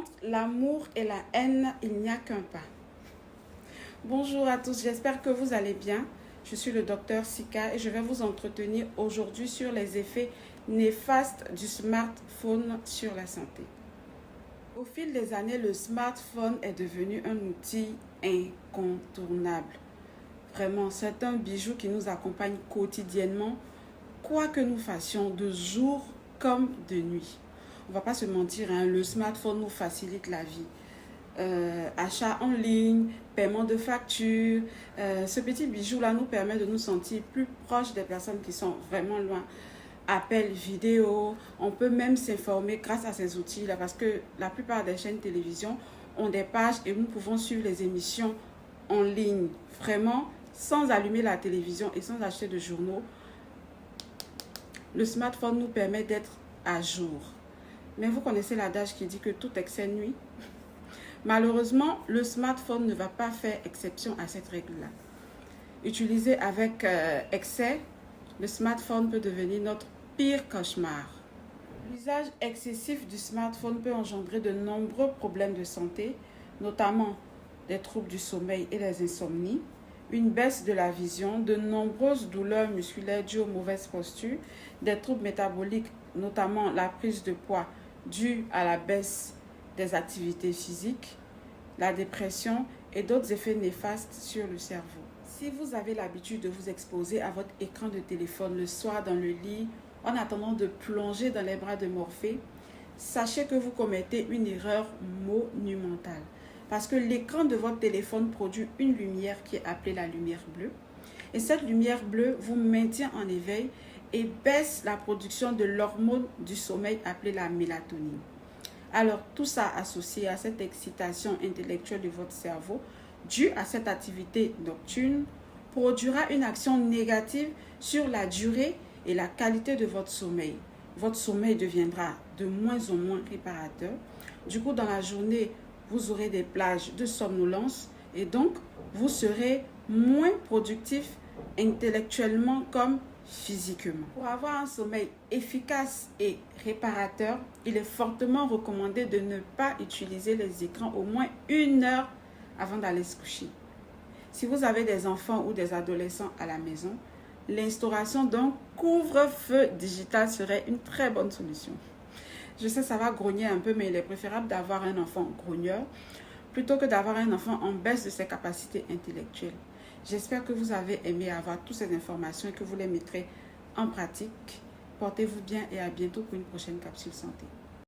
Entre l'amour et la haine, il n'y a qu'un pas. Bonjour à tous, j'espère que vous allez bien. Je suis le docteur Sika et je vais vous entretenir aujourd'hui sur les effets néfastes du smartphone sur la santé. Au fil des années, le smartphone est devenu un outil incontournable. Vraiment, c'est un bijou qui nous accompagne quotidiennement, quoi que nous fassions, de jour comme de nuit. On ne va pas se mentir, le smartphone nous facilite la vie. Achat en ligne, paiement de factures, ce petit bijou-là nous permet de nous sentir plus proches des personnes qui sont vraiment loin. Appels vidéo, on peut même s'informer grâce à ces outils-là parce que la plupart des chaînes de télévision ont des pages et nous pouvons suivre les émissions en ligne, vraiment sans allumer la télévision et sans acheter de journaux. Le smartphone nous permet d'être à jour. Mais vous connaissez l'adage qui dit que tout excès nuit. Malheureusement, le smartphone ne va pas faire exception à cette règle-là. Utilisé avec excès, le smartphone peut devenir notre pire cauchemar. L'usage excessif du smartphone peut engendrer de nombreux problèmes de santé, notamment des troubles du sommeil et les insomnies, une baisse de la vision, de nombreuses douleurs musculaires dues aux mauvaises postures, des troubles métaboliques, notamment la prise de poids due à la baisse des activités physiques, la dépression et d'autres effets néfastes sur le cerveau. Si vous avez l'habitude de vous exposer à votre écran de téléphone le soir dans le lit, en attendant de plonger dans les bras de Morphée, sachez que vous commettez une erreur monumentale. Parce que l'écran de votre téléphone produit une lumière qui est appelée la lumière bleue. Et cette lumière bleue vous maintient en éveil et baisse la production de l'hormone du sommeil appelée la mélatonine. Alors, tout ça associé à cette excitation intellectuelle de votre cerveau, due à cette activité nocturne, produira une action négative sur la durée et la qualité de votre sommeil. Votre sommeil deviendra de moins en moins réparateur. Du coup, dans la journée, vous aurez des plages de somnolence et donc, vous serez moins productif intellectuellement comme physiquement. Pour avoir un sommeil efficace et réparateur, il est fortement recommandé de ne pas utiliser les écrans au moins 1 heure avant d'aller se coucher. Si vous avez des enfants ou des adolescents à la maison, l'instauration d'un couvre-feu digital serait une très bonne solution. Je sais, ça va grogner un peu, mais il est préférable d'avoir un enfant grogneur plutôt que d'avoir un enfant en baisse de ses capacités intellectuelles. J'espère que vous avez aimé avoir toutes ces informations et que vous les mettrez en pratique. Portez-vous bien et à bientôt pour une prochaine capsule santé.